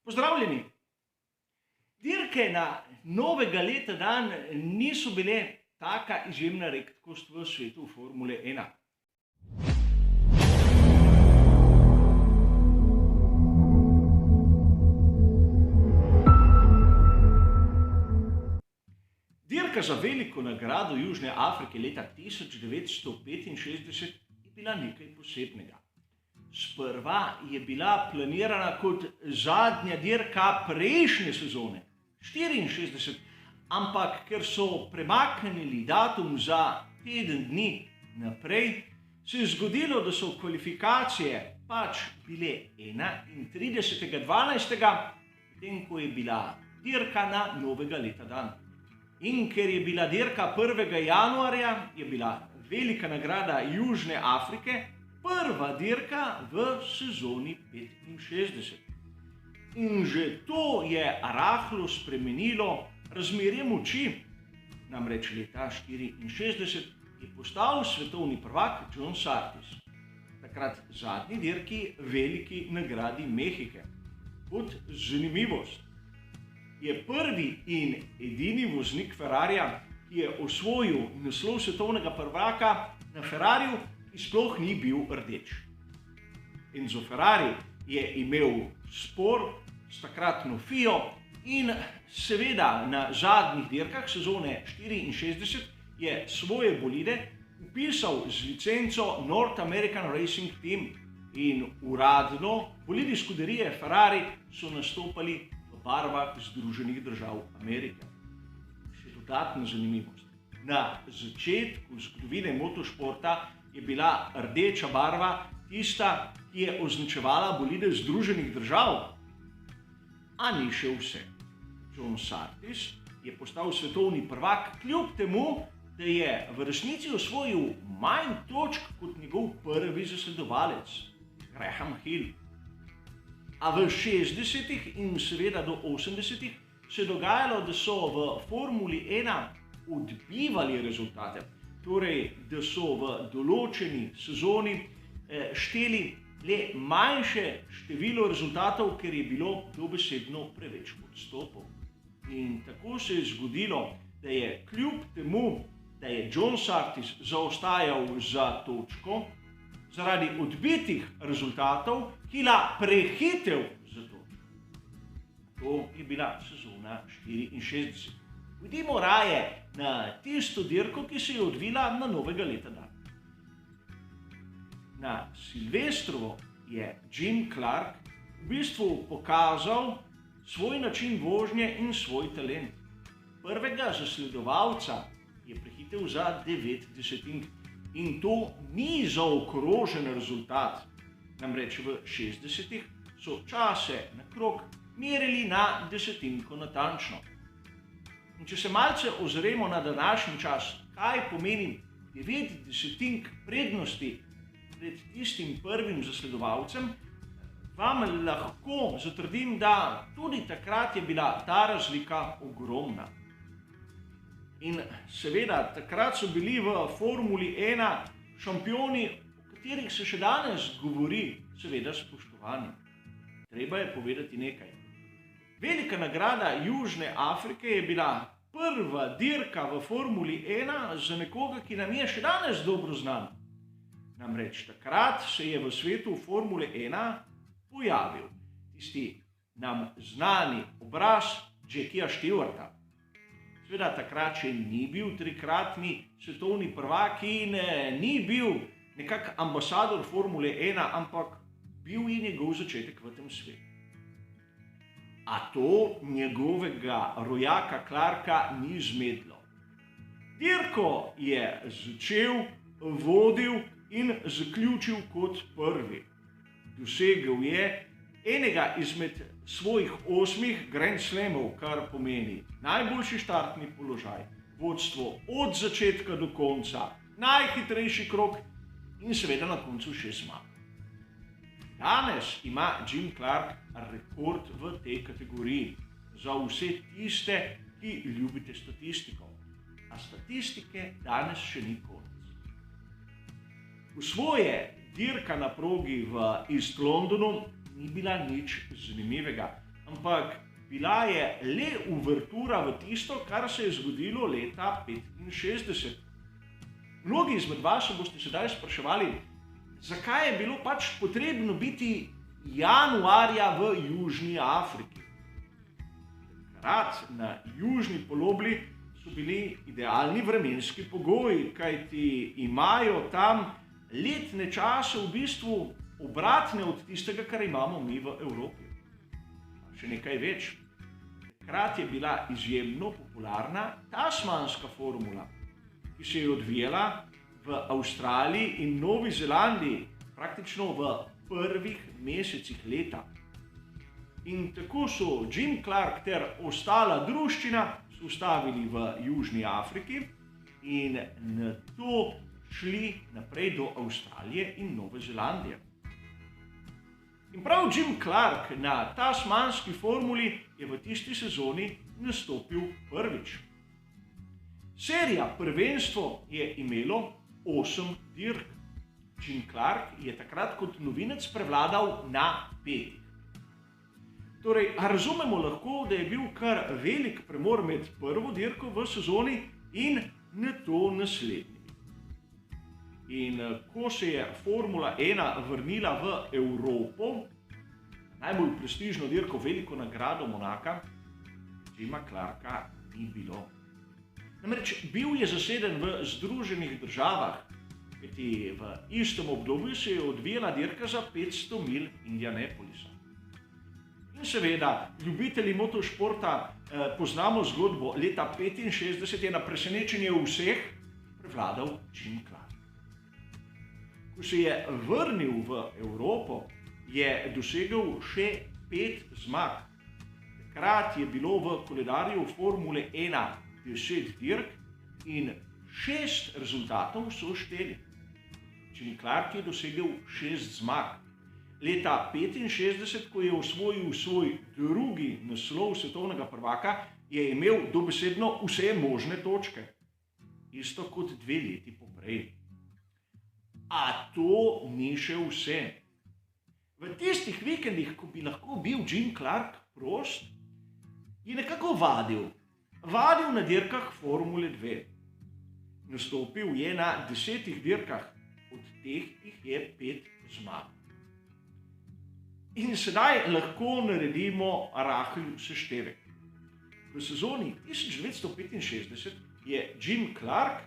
Pozdravljeni! Dirke na novega leta dan niso bile taka izjemna redkost v svetu Formule 1. Dirka za veliko nagrado Južne Afrike leta 1965 je bila nekaj posebnega. Sprva je bila planirana kot zadnja dirka prejšnje sezone, 64, ampak ker so premaknili datum za teden dni naprej, se je zgodilo, da so kvalifikacije pač bile 31.12., potem ko je bila dirka na novega leta dan. In ker je bila dirka 1. januarja, je bila velika nagrada Južne Afrike prva dirka v sezoni 65. In že to je rahlo spremenilo razmerje moči. Namreč leta 64 je postal svetovni prvak John Surtees, takrat zadnji dirki veliki nagradi Mehike. Kot zanimivost je prvi in edini voznik Ferrarija, ki je osvojil naslov svetovnega prvaka na Ferrariju, ki sploh ni bil rdeč. Enzo Ferrari je imel spor s takratno FIO in seveda na zadnjih dirkah sezone 64 je svoje bolide vpisal z licenco North American Racing Team in uradno bolidi skuderije Ferrari so nastopali v barvah Združenih držav Amerike. Še dodatna zanimivost. Na začetku zgodovine motošporta je bila rdeča barva tista, ki je označevala bolide Združenih držav. A ni še vse. John Surtees je postal svetovni prvak kljub temu, da je v resnici osvojil manj točk kot njegov prvi zasledovalec, Graham Hill. A v 60. in seveda do 80. se je dogajalo, da so v Formuli 1 odbivali rezultate. Torej, da so v določeni sezoni šteli le manjše število rezultatov, ker je bilo dobesedno preveč odstopov. In tako se je zgodilo, da je kljub temu, da je John Surtees zaostajal za točko, zaradi odbitih rezultatov Hilla prehitel za točko. To je bila sezona 64. Pojdimo raje na tisto dirko, ki se je odvila na novega leta dan. Na Silvestrovo je Jim Clark v bistvu pokazal svoj način vožnje in svoj talent. Prvega zasledovalca je prehitel za 9 desetink in to ni zaokrožen rezultat. Namreč v 60. so čase na krog merili na desetinko natančno. In če se malce ozremo na današnji čas, kaj pomeni 9 desetink prednosti pred tistim prvim zasledovalcem, vam lahko zatrdim, da tudi takrat je bila ta razlika ogromna. In seveda, takrat so bili v Formuli 1 šampioni, o katerih se še danes govori, seveda spoštovani. Treba je povedati nekaj. Velika nagrada Južne Afrike je bila prva dirka v Formuli 1 za nekoga, ki nam je še danes dobro znan. Namreč takrat se je v svetu Formule 1 pojavil tisti nam znani obraz Jackija Stewarta. Seveda takrat še ni bil trikratni svetovni prvak in ni bil nekak ambasador Formule 1, ampak bil je njegov začetek v tem svetu. A to njegovega rojaka Clarka ni zmedlo. Dirko je začel, vodil in zaključil kot prvi. Dosegel je enega izmed svojih 8 Grand Slamov, kar pomeni najboljši štartni položaj, vodstvo od začetka do konca, najhitrejši krog in seveda na koncu še zmago. Danes ima Jim Clark rekord v tej kategoriji za vse tiste, ki ljubite statistiko. A statistike danes še ni konec. V svoje dirka na progi v East Londonu ni bila nič zanimivega, ampak bila je le uvertura v tisto, kar se je zgodilo leta 1965. Mnogi izmed vas se boste sedaj spraševali, zakaj je bilo pač potrebno biti januarja v Južni Afriki. Takrat na južni polobli so bili idealni vremenski pogoji, kajti imajo tam letne čase v bistvu obratne od tistega, kar imamo mi v Evropi. Še nekaj več. Takrat je bila izjemno popularna tasmanska formula, ki se je odvijala v Avstraliji in Novi Zelandiji praktično v prvih mesecih leta. In tako so Jim Clark ter ostala druščina se ustavili v Južni Afriki in nato šli naprej do Avstralije in Nove Zelandije. In prav Jim Clark na tasmanski formuli je v tisti sezoni nastopil prvič. Serija prvenstvo je imelo 8 dirk. Jim Clark je takrat kot novinec prevladal na 5. Torej, razumemo lahko, da je bil kar velik premor med prvo dirko v sezoni in nato naslednji. In ko se je Formula 1 vrnila v Evropo, najbolj prestižno dirko, veliko nagrado Monaka, Jima Clarka ni bilo. Namreč bil je zaseden v Združenih državah, kajti v istem obdobju se je odvijala dirka za 500 mil Indianapolisa. In seveda, ljubitelji motošporta poznamo zgodbo, leta 1965 je na presenečenje vseh prevladal Jim Clark. Ko se je vrnil v Evropo, je dosegel še 5 zmag. Takrat je bilo v koledarju Formule 1 10 dirk in 6 rezultatov so šteli. Jim Clark je dosegel 6 zmag. Leta 1965, ko je osvojil svoj drugi naslov svetovnega prvaka, je imel dobesedno vse možne točke. Isto kot 2 leti poprej. A to ni še vse. V tistih vikendih, ko bi lahko bil Jim Clark prost, je nekako vadil. Vadil na dirkah Formule 2. Nastopil je na 10 dirkah, od teh jih je 5 zmag. In sedaj lahko naredimo rahel seštevek. V sezoni 1965 je Jim Clark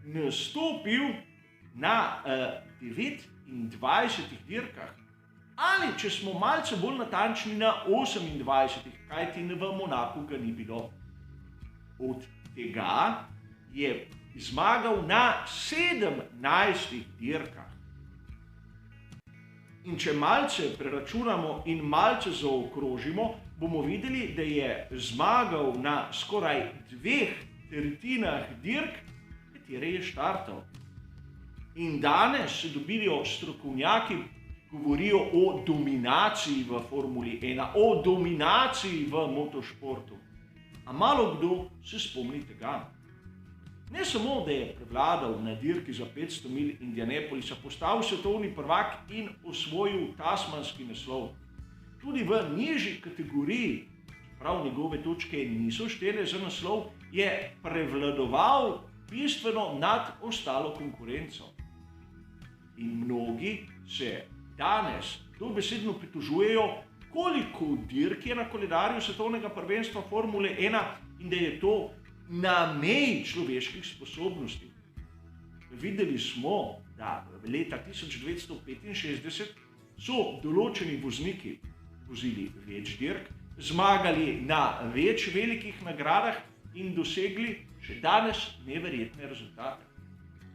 nastopil na 29 dirkah, ali če smo malce bolj natančni, na 28, kajti v Monaku ga ni bilo. Od tega je zmagal na 17 dirkah. In če malce preračunamo in malce zaokrožimo, bomo videli, da je zmagal na skoraj 2/3 dirk, katere je štartal. In danes se dobijo strokovnjaki, govorijo o dominaciji v Formuli 1, o dominaciji v motošportu. A malo kdo se spomni tega. Ne samo, da je prevladal na dirki za 500 mil Indianapolisa, postal svetovni prvak in osvojil tasmanski naslov. Tudi v nižji kategoriji, čeprav njegove točke niso štele za naslov, je prevladoval bistveno nad ostalo konkurenco. In mnogi se danes dobesedno pritožujejo, koliko dirk je na koledarju svetovnega prvenstva Formule 1 in da je to na meji človeških sposobnosti. Videli smo, da leta 1965 so določeni vozniki vozili več dirk, zmagali na več velikih nagradah in dosegli še danes neverjetne rezultate.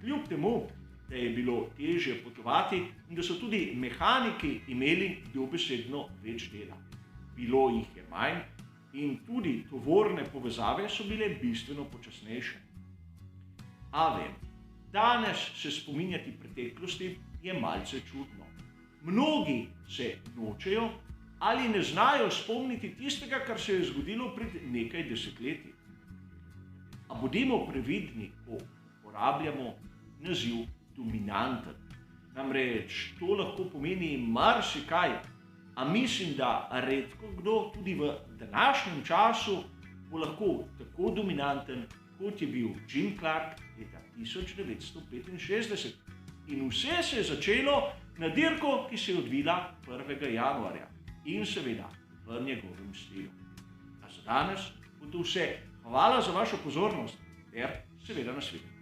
Kljub temu, da je bilo težje potovati in da so tudi mehaniki imeli dobesedno več dela. Bilo jih je manj in tudi tovorne povezave so bile bistveno počasnejše. A vem, danes se spominjati preteklosti je malce čudno. Mnogi se nočejo ali ne znajo spomniti tistega, kar se je zgodilo pred nekaj desetletji. A bodimo previdni, ko uporabljamo naziv dominanten. Namreč to lahko pomeni marsikaj. A mislim, da redko kdo tudi v današnjem času bo lahko tako dominanten, kot je bil Jim Clark leta 1965. In vse se je začelo na dirko, ki se je odvila 1. januarja in seveda v njegovem stilu. A za danes bo to vse. Hvala za vašo pozornost ter seveda nasvidenje.